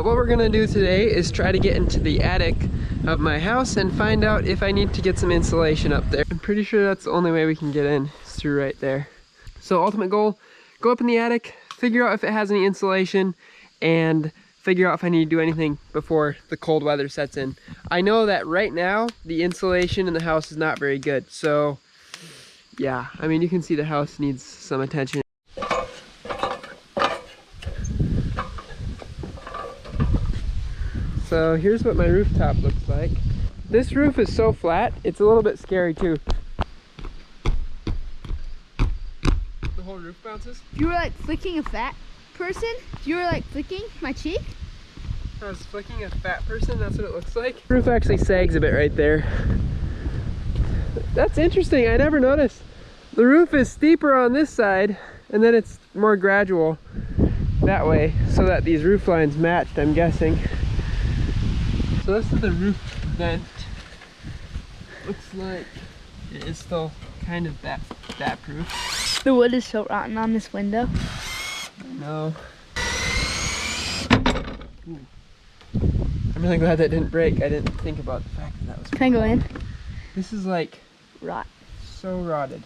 What we're gonna do today is try to get into the attic of my house and find out if I need to get some insulation up there. I'm pretty sure that's the only way we can get in, is through right there. So ultimate goal, go up in the attic, figure out if it has any insulation, and figure out if I need to do anything before the cold weather sets in. I know that right now, the insulation in the house is not very good. So yeah, I mean, you can see the house needs some attention. So here's what my rooftop looks like. This roof is so flat, it's a little bit scary too. The whole roof bounces? You were like flicking a fat person? You were like flicking my cheek? I was flicking a fat person, that's what it looks like. The roof actually sags a bit right there. That's interesting, I never noticed. The roof is steeper on this side, and then it's more gradual that way, so that these roof lines matched, I'm guessing. So this is the roof vent. Looks like it is still kind of bat proof. The wood is so rotten on this window. No. Ooh. I'm really glad that didn't break. I didn't think about the fact that that was. Can I go in? This is like Rot. so rotted.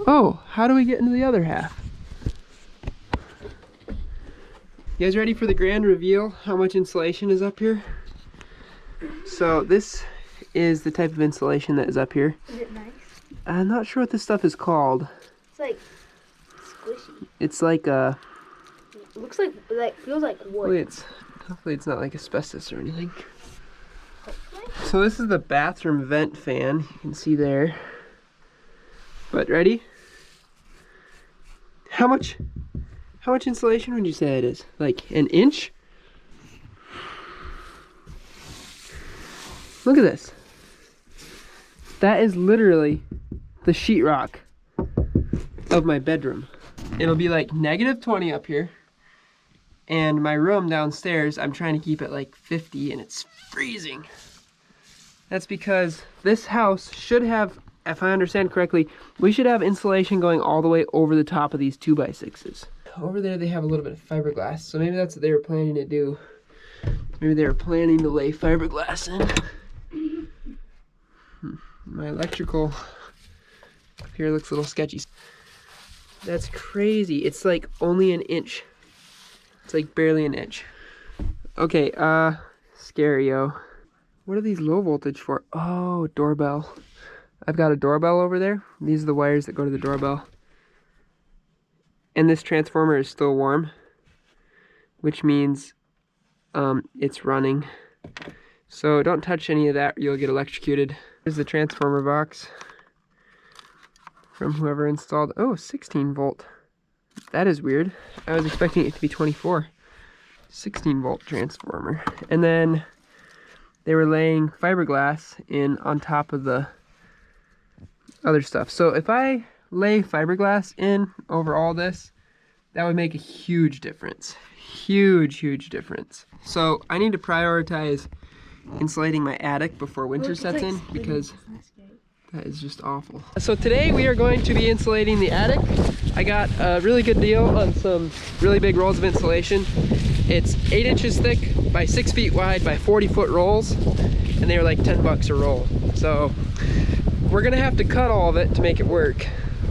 Oh, how do we get into the other half? You guys ready for the grand reveal? How much insulation is up here? So this is the type of insulation that is up here. Is it nice? I'm not sure what this stuff is called. It's like squishy. It's like a. It looks like feels like wood. Hopefully it's not like asbestos or anything. Hopefully. So this is the bathroom vent fan. You can see there. But ready? How much insulation would you say it is? Like an inch? Look at this. That is literally the sheetrock of my bedroom. It'll be like -20 up here. And my room downstairs, I'm trying to keep it like 50 and it's freezing. That's because this house should have, if I understand correctly, we should have insulation going all the way over the top of these 2x6s. Over there they have a little bit of fiberglass, so maybe that's what they were planning to do. Maybe they were planning to lay fiberglass in. My electrical up here looks a little sketchy. That's crazy. It's like only an inch. It's like barely an inch. Okay, Scario. What are these low voltage for? Oh, doorbell. I've got a doorbell over there. These are the wires that go to the doorbell. And this transformer is still warm, which means it's running. So don't touch any of that or you'll get electrocuted. Here's the transformer box from whoever installed. Oh, 16 volt. That is weird. I was expecting it to be 24. 16 volt transformer. And then they were laying fiberglass in on top of the other stuff. So if I lay fiberglass in over all this, that would make a huge difference. Huge difference. So I need to prioritize insulating my attic before winter sets in, because that is just awful. So today we are going to be insulating the attic. I got a really good deal on some really big rolls of insulation. It's 8 inches thick by 6 feet wide by 40-foot rolls, and they were like 10 bucks a roll. So we're gonna have to cut all of it to make it work,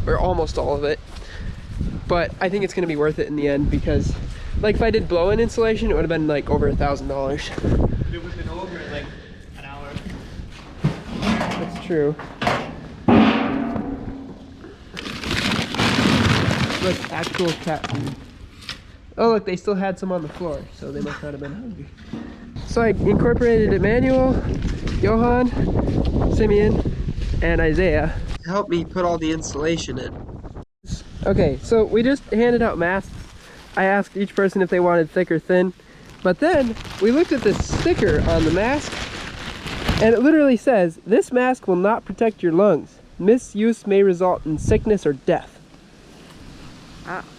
or almost all of it. But I think it's gonna be worth it in the end, because like if I did blow-in insulation, it would have been like over $1,000. It would have been over in like an hour. That's true. Look, actual cat food. Oh look, they still had some on the floor, so they must not have been hungry. So I incorporated Emmanuel, Johan, Simeon, and Isaiah to help me put all the insulation in. Okay, so we just handed out masks. I asked each person if they wanted thick or thin, but then we looked at this sticker on the mask, and it literally says, "This mask will not protect your lungs. Misuse may result in sickness or death."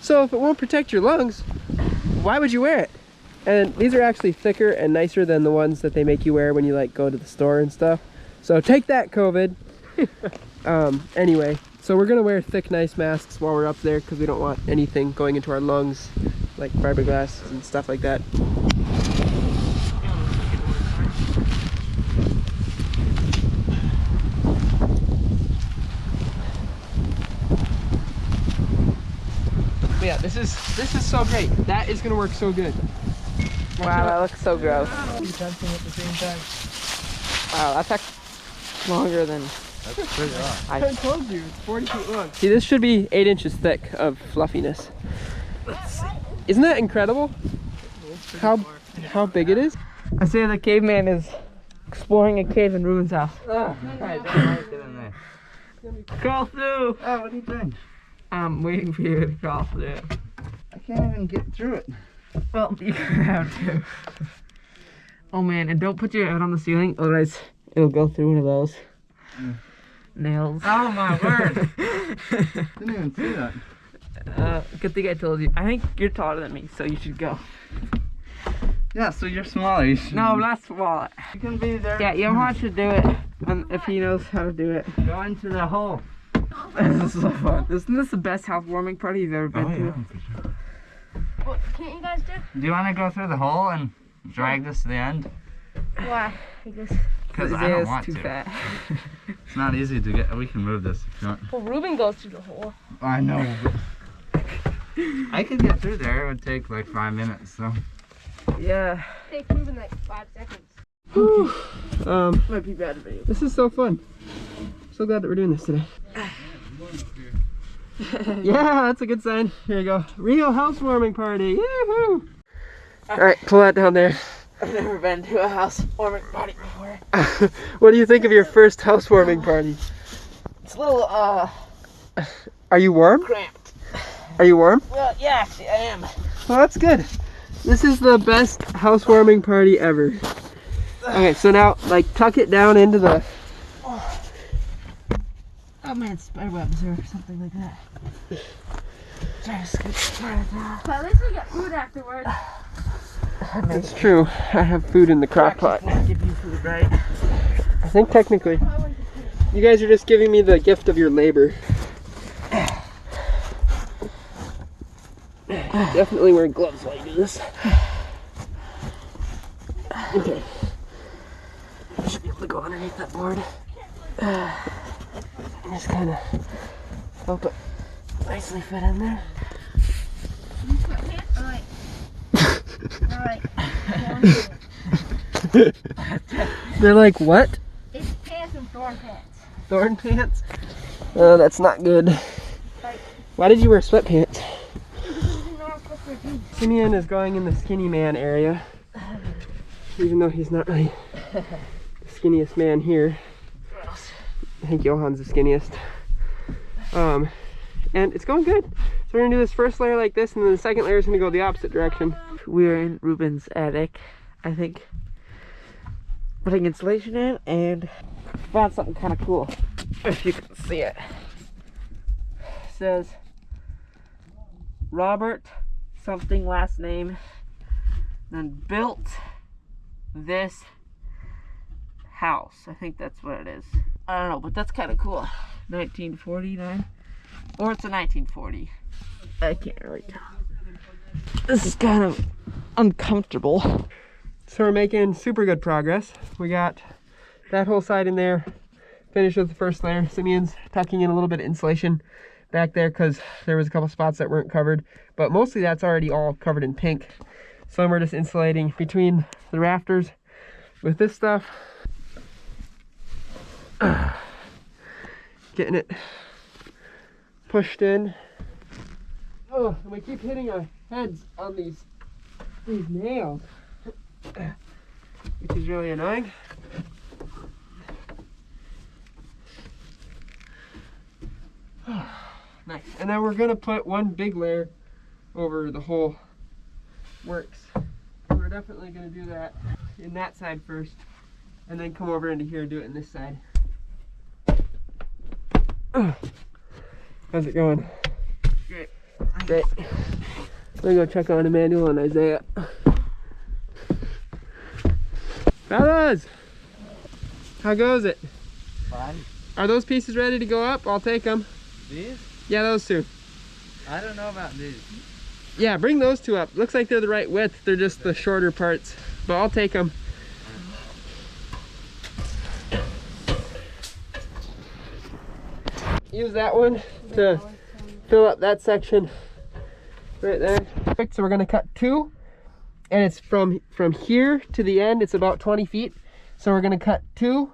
So if it won't protect your lungs, why would you wear it? And these are actually thicker and nicer than the ones that they make you wear when you like go to the store and stuff. So take that, COVID. Anyway, so we're gonna wear thick, nice masks while we're up there because we don't want anything going into our lungs like fiberglass and stuff like that. But yeah, this is so great. That is gonna work so good. Wow, that looks so gross. Fencing at the same time. Wow, that took longer than That's pretty long. I told you, it's 40 feet long. See, this should be 8 inches thick of fluffiness. Isn't that incredible? How big it is? I say the caveman is exploring a cave in Ruben's house. Oh, I don't like it in there. Crawl through! Oh, what are you doing? I'm waiting for you to crawl through. I can't even get through it. Well, you have to. Oh man, and don't put your head on the ceiling, otherwise it'll go through one of those nails. Oh my word! Didn't even see that. Good thing I told you. I think you're taller than me, so you should go. Yeah, so you're smaller. You should... No, that's smaller. You can be there. Yeah, Johan should do it, if he knows how to do it. Go into the hole. This is so fun. Isn't this the best housewarming party you've ever been to? for sure. What can't you guys do? Do you want to go through the hole and drag this to the end? Why? Because Because I don't Isaiah's want too to. fat. It's not easy to get. We can move this if you want. well, Ruben goes through the hole. I know. I could get through there. It would take like 5 minutes. So. Yeah. Takes Ruben like 5 seconds. Whew. Might be bad video. This is so fun. So glad that we're doing this today. Yeah, that's a good sign. Here you go. Real housewarming party. Yahoo! Alright, pull that down there. I've never been to a housewarming party before. What do you think of your first housewarming party? It's a little, Are you warm? cramped. Are you warm? Well, yeah, actually, I am. Well, that's good. This is the best housewarming party ever. Okay, so now, like, tuck it down into the... Oh man, spider webs or something like that. Try to scoot right now. But at least we get food afterwards. It's true. I have food in the crock pot. Give you food, right? I think technically, you guys are just giving me the gift of your labor. Definitely wear gloves while you do this. Okay. I should be able to go underneath that board. Just kind of help it nicely fit in there. They're like, what? It's pants and thorn pants. Thorn pants? Oh, that's not good. Why did you wear sweatpants? Simeon is going in the skinny man area, even though he's not really the skinniest man here. I think Johan's the skinniest. And it's going good. So we're gonna do this first layer like this, and then the second layer is gonna go the opposite direction. We're in Ruben's attic, I think, putting insulation in, and found something kind of cool. If you can see it. It says Robert something last name, then built this house. I think that's what it is. I don't know, but that's kind of cool. 1949, or it's a 1940. I can't really tell. This is kind of uncomfortable. So we're making super good progress. We got that whole side in there, finished with the first layer. Simeon's tucking in a little bit of insulation back there because there was a couple spots that weren't covered, but mostly that's already all covered in pink. So we're just insulating between the rafters with this stuff. Getting it pushed in. Oh, and we keep hitting our heads on these nails, which is really annoying. Nice. And then we're gonna put one big layer over the whole works. We're definitely gonna do that in that side first, and then come over into here and do it in this side. How's it going? Great. Great. We're gonna go check on Emmanuel and Isaiah. Fellas! How goes it? Fine. Are those pieces ready to go up? I'll take them. These? Yeah, those two. I don't know about these. Yeah, bring those two up. Looks like they're the right width. They're just the shorter parts, but I'll take them. Use that one to fill up that section right there. So we're gonna cut 2, and it's from here to the end. It's about 20 feet. So we're gonna cut 2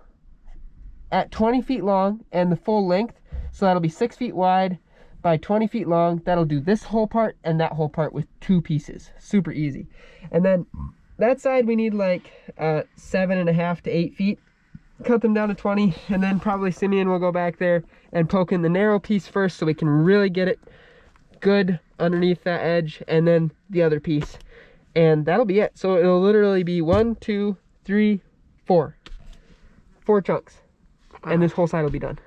at 20 feet long and the full length. So that'll be 6 feet wide by 20 feet long. That'll do this whole part and that whole part with 2 pieces. Super easy. And then that side we need like 7.5 to 8 feet. Cut them down to 20, and then probably Simeon will go back there and poke in the narrow piece first so we can really get it good underneath that edge, and then the other piece. And that'll be it. So it'll literally be 1, 2, 3, 4. 4 chunks. And this whole side will be done.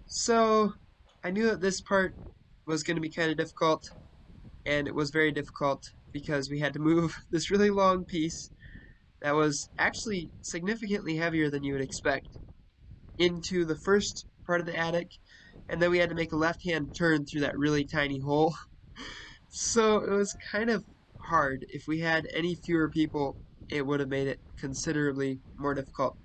So I knew that this part was going to be kind of difficult, and it was very difficult because we had to move this really long piece that was actually significantly heavier than you would expect into the first part of the attic, and then we had to make a left-hand turn through that really tiny hole. So it was kind of hard. If we had any fewer people, it would have made it considerably more difficult.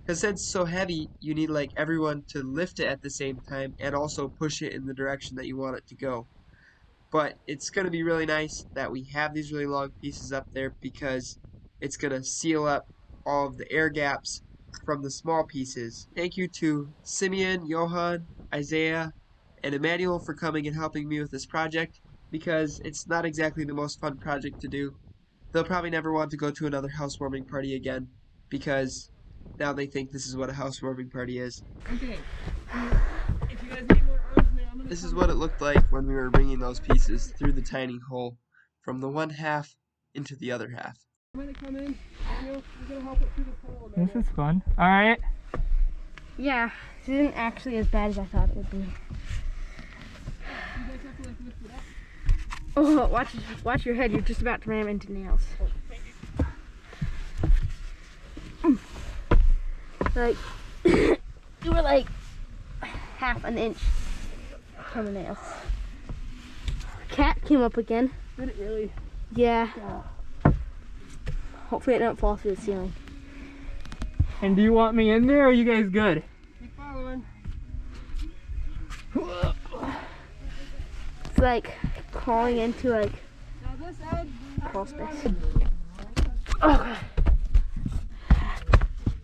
Because since it's so heavy, you need like everyone to lift it at the same time and also push it in the direction that you want it to go. But it's going to be really nice that we have these really long pieces up there, because it's going to seal up all of the air gaps from the small pieces. Thank you to Simeon, Johan, Isaiah, and Emmanuel for coming and helping me with this project, because it's not exactly the most fun project to do. They'll probably never want to go to another housewarming party again, because now they think this is what a housewarming party is. Okay. If you guys need more arms, man, I'm gonna This is what it looked like when we were bringing those pieces through the tiny hole from the one half into the other half. I'm gonna come in. Daniel, you're gonna help it through the hole. This is fun. All right. Yeah, this isn't actually as bad as I thought it would be. You guys have to like lift it up. Oh, watch your head. You're just about to ram into nails. Oh, thank you. Like, you were like half an inch from a nail. Cat came up again. Did it really? Yeah. Hopefully it don't fall through the ceiling. And do you want me in there, or are you guys good? Keep following. It's like crawling into like Now this edge. crawl space. Oh.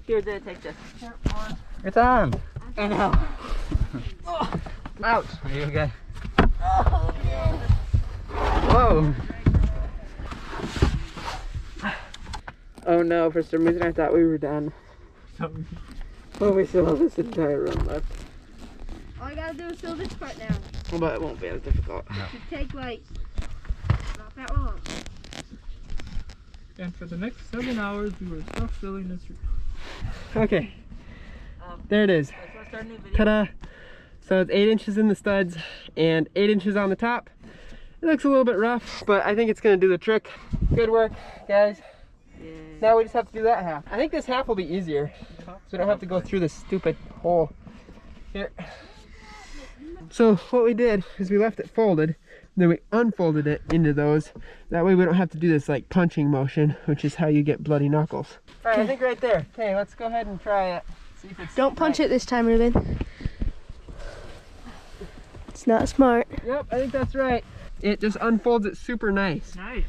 Here, Dad, take this. It's on. I know. Ouch. Are you okay? Oh, man. Whoa. Oh no, for some reason I thought we were done. Well, we still have this entire room left. All I gotta do is fill this part now. But it won't be as difficult. It should take like not that long. And for the next 7 hours, we were stuff filling this room. Okay. There it is. Ta-da! So it's 8 inches in the studs and 8 inches on the top. It looks a little bit rough, but I think it's gonna do the trick. Good work, guys. Yeah. Now we just have to do that half. I think this half will be easier, so we don't have to go through this stupid hole. Here. So what we did is we left it folded, then we unfolded it into those. That way we don't have to do this like punching motion, which is how you get bloody knuckles. All right, I think right there. Okay, let's go ahead and try it. See if it's Don't punch it this time, Ruben. It's not smart. Yep, I think that's right. It just unfolds it super nice. Nice.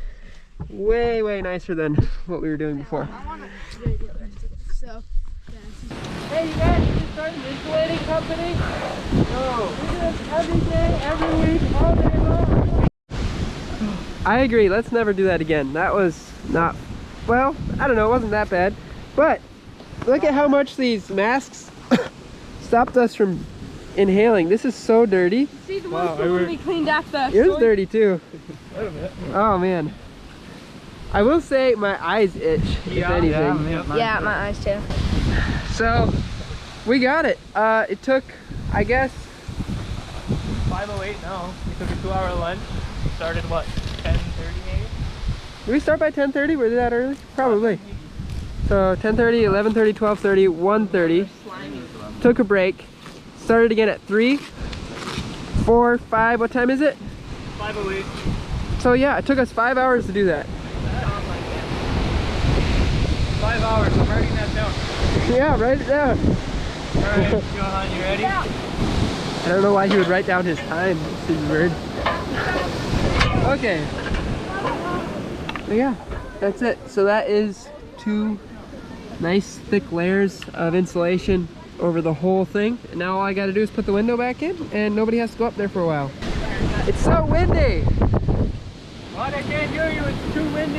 Way, way nicer than what we were doing before. So, Hey, you guys, you just started an insulating company? No. We do this every day, every week, all day long. I agree. Let's never do that again. That was not, well, I don't know. It wasn't that bad. But look at how much these masks stopped us from inhaling. This is so dirty. see the ones when we cleaned out the Yours dirty too. Oh, man. I will say my eyes itch, if anything. Yeah, my eyes too. So, we got it. It took, I guess, 5:08 now. We took a 2-hour lunch. Started what, 10:30 maybe? did we start by 10:30? Were they that early? Probably. So 10:30, 11:30, 12:30, 1:30. Took a break. Started again at 3, 4, 5. What time is it? 5:08. It's So yeah, it took us 5 hours to do that. 5 hours, I'm writing that down. Yeah, write it down. Alright, Johan, you ready? I don't know why he would write down his time. This is weird. Okay. So yeah, that's it. So that is 2 nice thick layers of insulation over the whole thing. And now all I gotta do is put the window back in and nobody has to go up there for a while. It's so windy. What I can't hear you, it's too windy.